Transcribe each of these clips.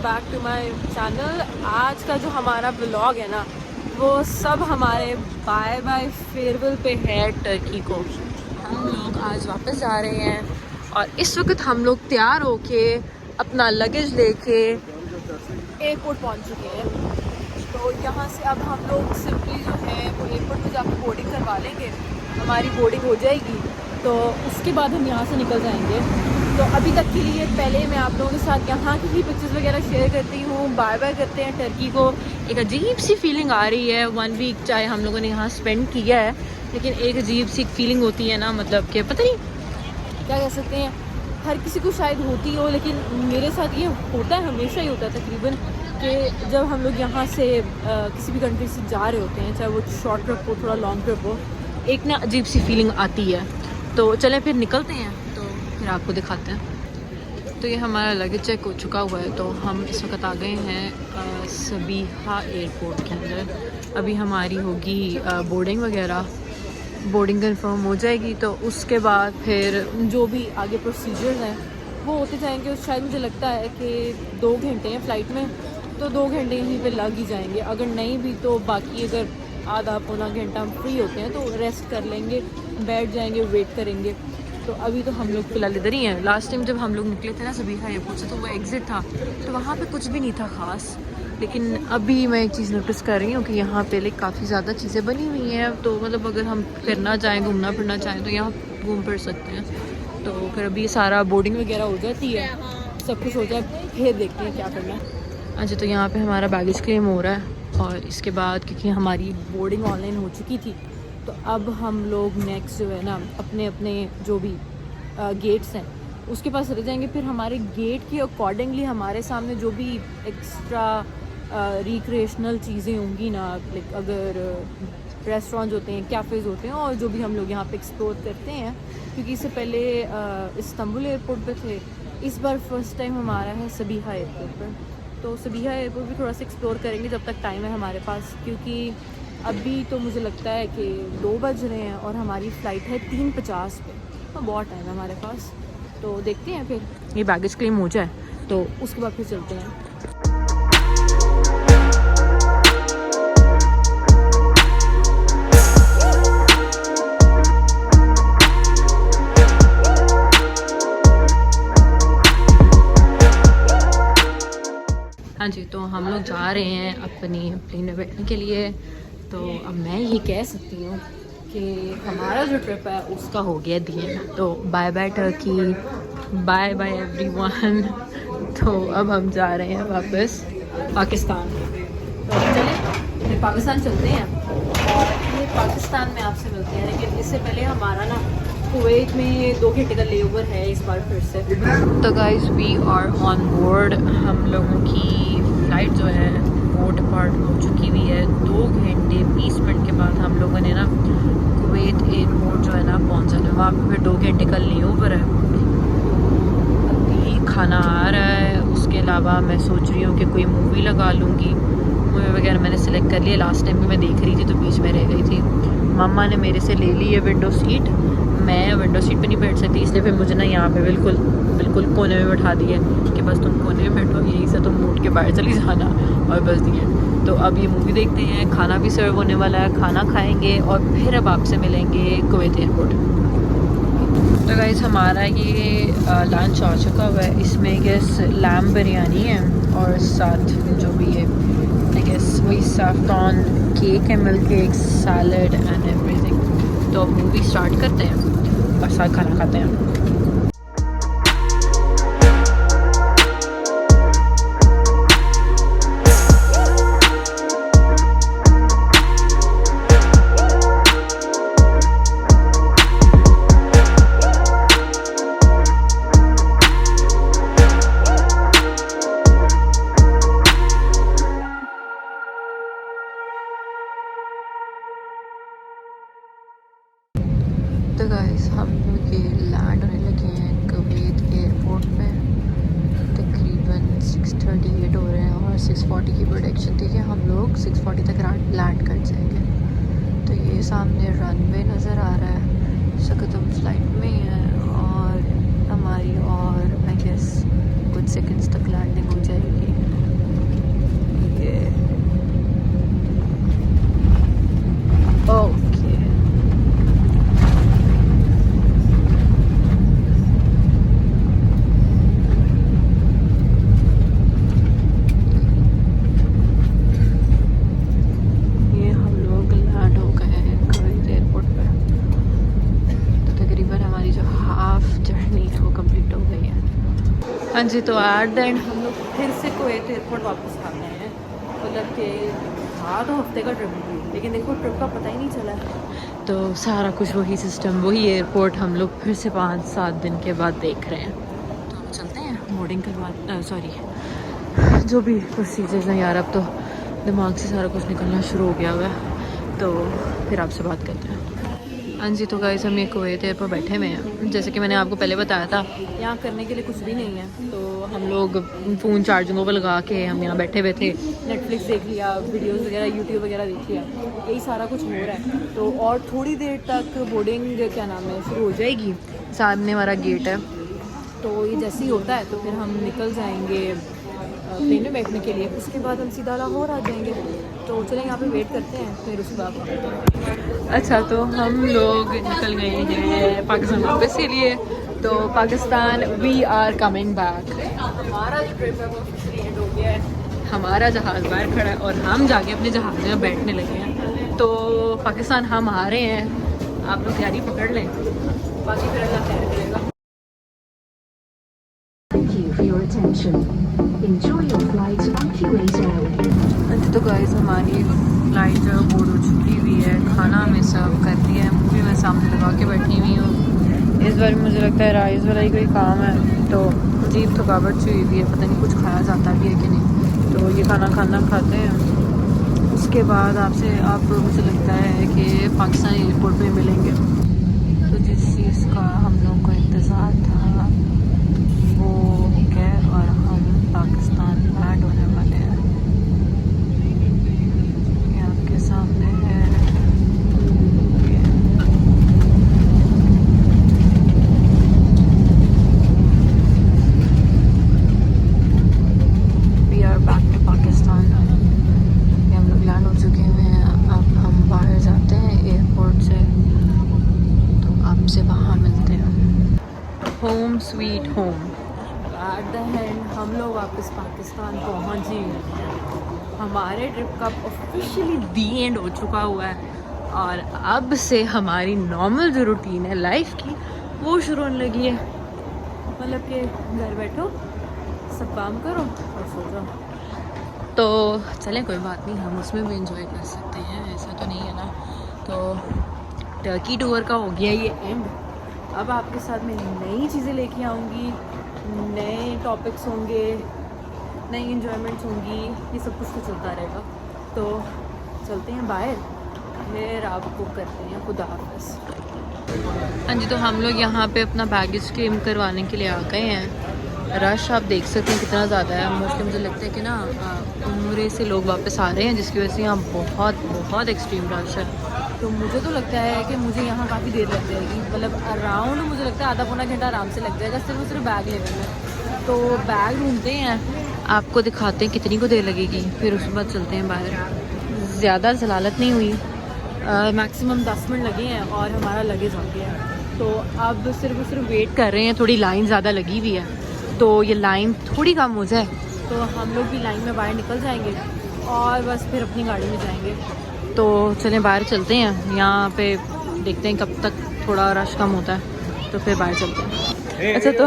Back to my channel. आज का जो हमारा व्लॉग है ना, वो सब हमारे बाय बाय फेयरवेल पे है टर्की को। हम लोग आज वापस जा रहे हैं और इस वक्त हम लोग तैयार होके अपना लगेज लेके एयरपोर्ट पहुंच चुके हैं। तो यहाँ से अब हम लोग सिंपली जो है वो एयरपोर्ट पे जाकर बोर्डिंग करवा लेंगे। हमारी बोर्डिंग हो जाएगी तो उसके बाद हम यहाँ से निकल जाएंगे। तो अभी तक के लिए पहले मैं आप लोगों के साथ यहाँ की ही पिक्चर्स वगैरह शेयर करती हूँ। बाय बाय करते हैं टर्की को। एक अजीब सी फीलिंग आ रही है। 1 वीक चाहे हम लोगों ने यहाँ स्पेंड किया है, लेकिन एक अजीब सी फीलिंग होती है ना, मतलब कि पता नहीं क्या कह सकते हैं, हर किसी को शायद होती हो, लेकिन मेरे साथ ये होता है, हमेशा ही होता है तकरीबन, कि जब हम लोग यहाँ से किसी भी कंट्री से जा रहे होते हैं, चाहे वो शॉर्ट ट्रिप हो, थोड़ा लॉन्ग ट्रिप हो, एक ना अजीब सी फीलिंग आती है। तो चलें फिर निकलते हैं, तो फिर आपको दिखाते हैं। तो ये हमारा लगेज चेक हो चुका हुआ है, तो हम इस वक्त आ गए हैं सबीहा एयरपोर्ट के अंदर। अभी हमारी होगी बोर्डिंग वगैरह, बोर्डिंग कंफर्म हो जाएगी तो उसके बाद फिर जो भी आगे प्रोसीजर्स हैं वो होते जाएंगे। शायद मुझे लगता है कि 2 घंटे हैं फ़्लाइट में, तो 2 घंटे यहीं पे लग ही जाएंगे। अगर नहीं भी तो बाकी अगर आधा पौना घंटा हम फ्री होते हैं तो रेस्ट कर लेंगे, बैठ जाएंगे, वेट करेंगे। तो अभी तो हम लोग फ़िलहाल इधर ही हैं। लास्ट टाइम जब हम लोग निकले थे ना सबीहा एयरपोर्ट से, तो वो एग्ज़िट था, तो वहाँ पे कुछ भी नहीं था ख़ास। लेकिन अभी मैं एक चीज़ नोटिस कर रही हूँ कि यहाँ पे लाइक काफ़ी ज़्यादा चीज़ें बनी हुई हैं। तो मतलब अगर हम फिरना चाहें, घूमना फिरना चाहें, तो यहाँ घूम फिर सकते हैं। तो फिर अभी सारा बोर्डिंग वगैरह हो जाती है, सब कुछ हो जाए, फिर देखते हैं क्या करना है। अच्छा, तो यहाँ पे हमारा बैगेज क्लेम हो रहा है, और इसके बाद क्योंकि हमारी बोर्डिंग ऑनलाइन हो चुकी थी, तो अब हम लोग नेक्स्ट जो है ना अपने अपने जो भी गेट्स हैं उसके पास रह जाएंगे। फिर हमारे गेट के अकॉर्डिंगली हमारे सामने जो भी एक्स्ट्रा रिक्रिएशनल चीज़ें होंगी ना, लाइक अगर रेस्टोरेंट होते हैं, कैफ़ेज़ होते हैं, और जो भी हम लोग यहाँ पे एक्सप्लोर करते हैं, क्योंकि इससे पहले इस्तांबुल एयरपोर्ट पे थे, इस बार फर्स्ट टाइम हमारा है सबीहा एयरपोर्ट पर। तो सबीहा एयरपोर्ट भी थोड़ा सा एक्सप्लोर करेंगे जब तक टाइम है हमारे पास, क्योंकि अभी तो मुझे लगता है कि 2 बज रहे हैं और हमारी फ़्लाइट है 3:50 पे, तो बहुत टाइम है हमारे पास। तो देखते हैं फिर ये बैगेज क्लेम हो जाए तो उसके बाद फिर चलते हैं। हाँ जी, तो हम लोग जा रहे हैं अपनी प्लेन में बैठने के लिए। तो अब मैं ये कह सकती हूँ कि हमारा जो ट्रिप है उसका हो गया दिए। तो bye bye Turkey, bye bye everyone. तो अब हम जा रहे हैं वापस पाकिस्तान। तो चलें फिर पाकिस्तान चलते हैं, और फिर पाकिस्तान में आपसे मिलते हैं। लेकिन इससे पहले हमारा ना कुवैत में 2 घंटे का लेओवर है इस बार फिर से। तो guys, we are on board. हम लोगों की फ़्लाइट जो है वो डिपार्ट हो चुकी हुई है। 2 घंटे 20 मिनट के बाद हम लोगों ने ना कुवैत एयरपोर्ट जो है ना पहुँच जाना है। वहाँ पे फिर 2 घंटे का लेओवर है। अभी खाना आ रहा है, उसके अलावा मैं सोच रही हूँ कि कोई मूवी लगा लूँगी। मूवी वगैरह मैंने सेलेक्ट कर लिया, लास्ट टाइम भी मैं देख रही थी तो बीच में रह गई थी। मम्मा ने मेरे से ले ली है विंडो सीट, मैं विंडो सीट पे नहीं बैठ सकती, इसलिए फिर मुझे ना यहाँ पे बिल्कुल कोने में बैठा दिया कि बस तुम कोने में बैठो, यहीं से तुम उठ के बाहर चली जाना, और बस दिए। तो अब ये मूवी देखते हैं, खाना भी सर्व होने वाला है, खाना खाएंगे और फिर अब आपसे मिलेंगे कुवैत एयरपोर्ट। तो गाइस, हमारा ये लंच आ चुका हुआ है। इसमें गेस लैम बिरयानी है और साथ जो भी है आई गेस वही सैफ्रॉन केक है, milk cake, salad and everything. तो अब मूवी स्टार्ट करते हैं और साथ खाना खाते हैं। तो गाइस, हम लोग ये लैंड होने लगे हैं कुवैत एयरपोर्ट पे। तकरीबन 6:38 हो रहे हैं और 6:40 की प्रोडक्शन थी कि हम लोग 6:40 तक लैंड कर जाएंगे। तो ये सामने रनवे नज़र आ रहा है, शक्ल हम फ्लाइट में ही हैं, और हमारी और आई गेस कुछ सेकंड्स तक लैंडिंग हो जाएगी। हाँ जी, तो एट द एंड हम लोग फिर से कुवैत एयरपोर्ट वापस आ गए हैं। मतलब कि था तो हफ्ते का ट्रिप, लेकिन देखो ट्रिप का पता ही नहीं चला। तो सारा कुछ वही सिस्टम, वही एयरपोर्ट हम लोग फिर से 5-7 दिन के बाद देख रहे हैं। तो हम चलते हैं बोर्डिंग के बाद, सॉरी जो भी प्रोसीजर्स हैं यार, अब तो दिमाग से सारा कुछ निकलना शुरू हो गया हुआ है। तो फिर आपसे बात करते हैं। हाँ जी, तो गाइस हम ये कुवैत एयर पर बैठे हुए हैं। जैसे कि मैंने आपको पहले बताया था, यहाँ करने के लिए कुछ भी नहीं है। तो हम लोग फ़ोन चार्जिंगों पर लगा के हम यहाँ बैठे हुए थे, नेटफ्लिक्स देख लिया, वीडियोस वगैरह यूट्यूब वगैरह देख लिया, यही सारा कुछ हो रहा है। तो और थोड़ी देर तक बोर्डिंग क्या नाम है शुरू हो जाएगी, सामने हमारा गेट है। तो ये जैसे ही होता है तो फिर हम निकल जाएंगे प्लेन में बैठने के लिए। उसके बाद हम सीधा लाहौर आ जाएंगे। तो चलें यहाँ पे वेट करते हैं, फिर उसके बाद। अच्छा, तो हम लोग निकल गए हैं पाकिस्तान वापस के लिए। तो Pakistan we are coming back. हमारा जो ट्रिप है वो एंड हो गया है। हमारा जहाज़ बाहर खड़ा है और हम जाके अपने जहाज़ में बैठने लगे हैं। तो पाकिस्तान हम आ रहे हैं, आप लोग तैयारी पकड़ लें, बाकी फिर अल्लाह खैर करेगा। तो गाइस हमारी फ्लाइट जो है बोर्ड हो चुकी हुई है, खाना हमें सर्व कर दिया है, मूवी मैं सामने लगा के बैठी हुई हूँ। इस बार मुझे लगता है राइस वाला ही कोई काम है, तो अजीब थकावट सी हुई है, पता नहीं कुछ खाया जाता भी है कि नहीं। तो ये खाना खाते हैं, उसके बाद आपसे आप मुझे लगता है कि पाकिस्तान एयरपोर्ट पे मिलेंगे। तो जिस चीज़ का हम लोग को इंतज़ार था वो हो गया और हम पाकिस्तान लैंड होने वाले हैं। ये आपके सामने है। We are back to Pakistan. ये हम लोग लैंड हो चुके हुए हैं। अब हम बाहर जाते हैं एयरपोर्ट से, तो आपसे वहाँ मिलते हैं। Home sweet home. At the end हम लोग वापस पाकिस्तान पहुँच ही गए। हमारे ट्रिप का ऑफिशियली दी एंड हो चुका हुआ है और अब से हमारी नॉर्मल जो रूटीन है लाइफ की वो शुरू होने लगी है। मतलब कि घर बैठो, सब काम करो और सो जाओ। तो चलें, कोई बात नहीं, हम उसमें भी इंजॉय कर सकते हैं, ऐसा तो नहीं है ना। तो टर्की टूर का हो गया ये एंड। अब आपके साथ मैं नई चीज़ें लेके आऊँगी, नए टॉपिक्स होंगे, नई इन्जॉयमेंट्स होंगी, ये सब कुछ तो चलता रहेगा। तो चलते हैं बाहर, फिर आपको करते हैं खुदा हाफ़िज़। हाँ जी, तो हम लोग यहाँ पे अपना बैगेज क्लेम करवाने के लिए आ गए हैं। रश आप देख सकते हैं कितना ज़्यादा है। मोस्टली मुझे लगता है कि ना उम्र से लोग वापस आ रहे हैं, जिसकी वजह से यहाँ बहुत एक्सट्रीम रश है। तो मुझे तो लगता है कि मुझे यहाँ काफ़ी देर लग जाएगी, मतलब अराउंड मुझे लगता है आधा पौना घंटा आराम से लग जाएगा, सिर्फ बैग लेने में। तो बैग ढूंढते हैं, आपको दिखाते हैं कितनी को देर लगेगी, फिर उसके बाद चलते हैं बाहर। ज़्यादा जलालत नहीं हुई, मैक्सिमम 10 मिनट लगे हैं और हमारा लगेज आ गया है। तो अब सिर्फ वेट कर रहे हैं, थोड़ी लाइन ज़्यादा लगी हुई है, तो ये लाइन थोड़ी कम हो जाए तो हम लोग भी लाइन में बाहर निकल जाएंगे और बस फिर अपनी गाड़ी में जाएंगे। तो चलें बाहर चलते हैं, यहाँ पे देखते हैं कब तक थोड़ा रश कम होता है, तो फिर बाहर चलते हैं। अच्छा, तो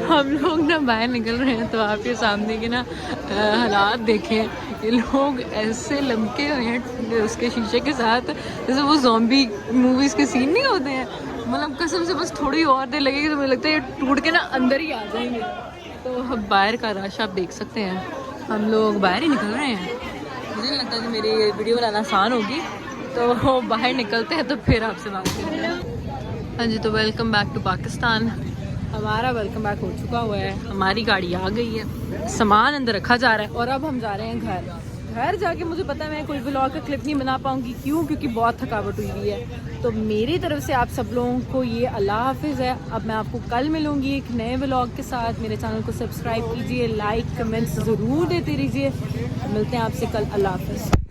हम लोग ना बाहर निकल रहे हैं, तो आप ये सामने के ना हालात देखें। ये लोग ऐसे लमके हुए हैं उसके शीशे के साथ, जैसे वो ज़ॉम्बी मूवीज़ के सीन नहीं होते हैं। मतलब कसम से बस थोड़ी और देर लगेगी तो मुझे लगता है ये टूट के ना अंदर ही आ जाएंगे। तो अब बाहर का रश आप देख सकते हैं, हम लोग बाहर ही निकल रहे हैं। मुझे नहीं लगता कि मेरी वीडियो बनाना आसान होगी, तो बाहर निकलते हैं तो फिर आपसे बात करते हैं। हाँ जी, तो वेलकम बैक टू पाकिस्तान। हमारा वेलकम बैक हो चुका हुआ है, हमारी गाड़ी आ गई है, सामान अंदर रखा जा रहा है और अब हम जा रहे हैं घर जाके मुझे पता है मैं कोई व्लॉग का क्लिप नहीं बना पाऊँगी। क्योंकि बहुत थकावट हुई हुई है। तो मेरी तरफ से आप सब लोगों को ये अल्लाह हाफिज़ है। अब मैं आपको कल मिलूँगी एक नए व्लॉग के साथ। मेरे चैनल को सब्सक्राइब कीजिए, लाइक कमेंट्स ज़रूर देते रहिए। मिलते हैं आपसे कल। अल्लाह हाफिज़।